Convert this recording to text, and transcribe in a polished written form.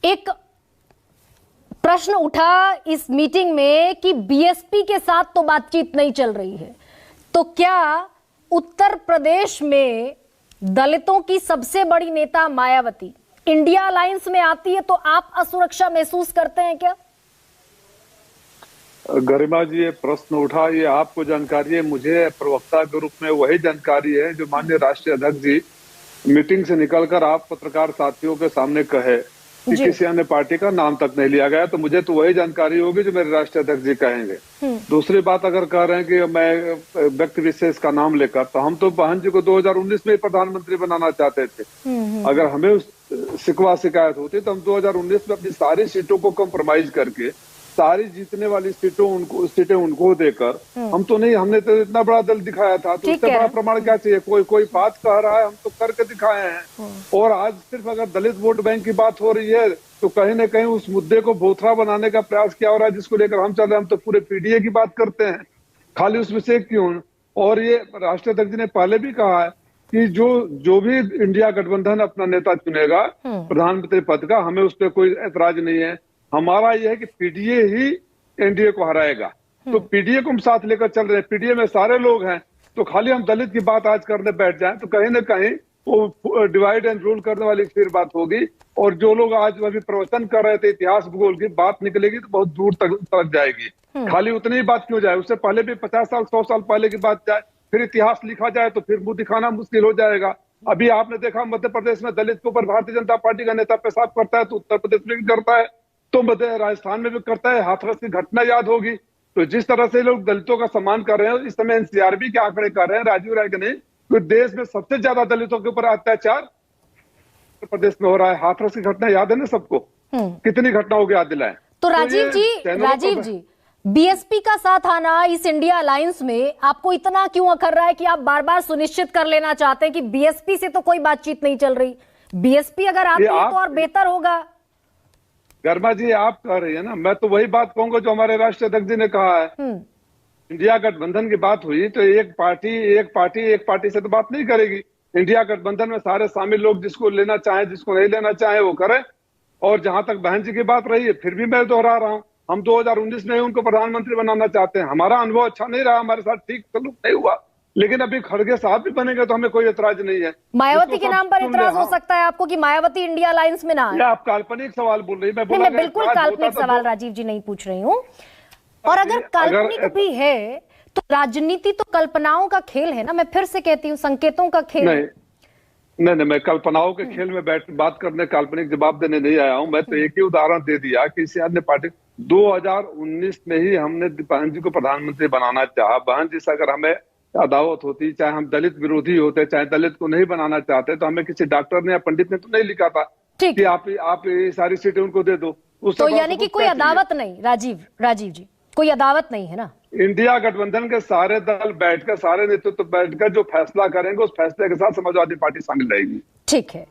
एक प्रश्न उठा इस मीटिंग में कि बीएसपी के साथ तो बातचीत नहीं चल रही है, तो क्या उत्तर प्रदेश में दलितों की सबसे बड़ी नेता मायावती इंडिया अलायंस में आती है तो आप असुरक्षा महसूस करते हैं क्या? गरिमा जी, ये प्रश्न उठा, ये आपको जानकारी है, मुझे प्रवक्ता के रूप में वही जानकारी है जो माननीय राष्ट्रीय अध्यक्ष जी मीटिंग से निकलकर आप पत्रकार साथियों के सामने कहे कि किसी अन्य पार्टी का नाम तक नहीं लिया गया। तो मुझे तो वही जानकारी होगी जो मेरे राष्ट्रीय अध्यक्ष जी कहेंगे। दूसरी बात अगर कह रहे हैं कि मैं व्यक्ति विशेष का नाम लेकर, तो हम तो बहन जी को 2019 में प्रधानमंत्री बनाना चाहते थे। अगर हमें उस शिकवा शिकायत होती तो हम 2019 में अपनी सारी सीटों को कॉम्प्रोमाइज करके सारी जीतने वाली सीटें उनको देकर हम तो नहीं, हमने तो इतना बड़ा दल दिखाया था, तो उससे बड़ा प्रमाण क्या चाहिए? कोई बात कह रहा है, हम तो करके दिखाए हैं। और आज सिर्फ अगर दलित वोट बैंक की बात हो रही है तो कहीं ना कहीं उस मुद्दे को बोथरा बनाने का प्रयास किया हो रहा है, जिसको लेकर हम चल रहे हैं। हम तो पूरे पीडीए की बात करते हैं, खाली उसमें से क्यों? और ये राष्ट्रीय अध्यक्ष जी ने पहले भी कहा है कि जो भी इंडिया गठबंधन अपना नेता चुनेगा प्रधानमंत्री पद का, हमें उस पर कोई ऐतराज नहीं है। हमारा यह है कि पीडीए ही एनडीए को हराएगा। तो पीडीए को हम साथ लेकर चल रहे हैं, पीडीए में सारे लोग हैं। तो खाली हम दलित की बात आज करने बैठ जाएं तो कहीं ना कहीं वो डिवाइड एंड रूल करने वाली फिर बात होगी। और जो लोग आज अभी प्रवचन कर रहे थे इतिहास भूगोल की बात निकलेगी तो बहुत दूर तक जाएगी। खाली उतनी ही बात क्यों जाए? उससे पहले भी 50 साल 100 साल पहले की बात जाए, फिर इतिहास लिखा जाए तो फिर मुंह दिखाना मुश्किल हो जाएगा। अभी आपने देखा मध्य प्रदेश में दलित के ऊपर भारतीय जनता पार्टी का नेता पेशाब करता है तो उत्तर प्रदेश में भी करता है, तो राजस्थान में भी करता है। हाथरस की घटना याद होगी। तो जिस तरह से लोग दलितों का सम्मान कर रहे हैं, इस समय एनसीआरबी के आंकड़े कर रहे हैं, राजीव राय के नहीं, तो देश में सबसे ज्यादा दलितों के ऊपर अत्याचार उत्तर प्रदेश में हो रहा है। हाथरस की घटना याद है ना सबको? कितनी घटनाओं की याद दिलाएं। तो राजीव जी बीएसपी का साथ आना इस इंडिया अलायंस में आपको इतना क्यों अखर रहा है कि आप बार बार सुनिश्चित कर लेना चाहते हैं कि बीएसपी से तो कोई बातचीत नहीं चल रही, बीएसपी अगर आती है तो और बेहतर होगा? गर्मा जी, आप कह रही है ना, मैं तो वही बात कहूंगा जो हमारे राष्ट्रीय अध्यक्ष जी ने कहा है। इंडिया गठबंधन की बात हुई तो एक पार्टी से तो बात नहीं करेगी। इंडिया गठबंधन में सारे शामिल लोग जिसको लेना चाहे जिसको नहीं लेना चाहे वो करें। और जहां तक बहन जी की बात रही है, फिर भी मैं दोहरा रहा हूं, हम 2019 में उनको प्रधानमंत्री बनाना चाहते हैं। हमारा अनुभव अच्छा नहीं रहा, हमारे साथ ठीक सलूक नहीं हुआ, लेकिन अभी खड़गे साहब भी बनेंगे तो हमें कोई ऐतराज नहीं है। मायावती के नाम पर ऐतराज हो सकता है आपको कि मायावती इंडिया अलायंस में ना है? आप काल्पनिक सवाल बोल रही है। मैं बिल्कुल काल्पनिक सवाल राजीव जी नहीं पूछ रही हूँ। और अगर काल्पनिक भी है तो राजनीति तो कल्पनाओं का खेल है ना। मैं फिर से कहती हूँ, संकेतों का खेल। नहीं, मैं कल्पनाओं के खेल में बात करने, काल्पनिक जवाब देने नहीं आया हूं। मैं तो एक ही उदाहरण दे दिया कि किसी अन्य पार्टी 2019 में ही हमने बहन जी को प्रधानमंत्री बनाना चाहा। बहन जी से अगर हमें अदावत होती, चाहे हम दलित विरोधी होते, चाहे दलित को नहीं बनाना चाहते, तो हमें किसी डॉक्टर ने या पंडित ने तो नहीं लिखा था कि आप ये सारी सीटें उनको दे दो। तो यानी कि कोई अदावत नहीं राजीव जी, कोई अदावत नहीं है ना? इंडिया गठबंधन के सारे दल बैठकर, सारे नेतृत्व बैठकर जो फैसला करेंगे उस फैसले के साथ समाजवादी पार्टी शामिल रहेगी। ठीक है।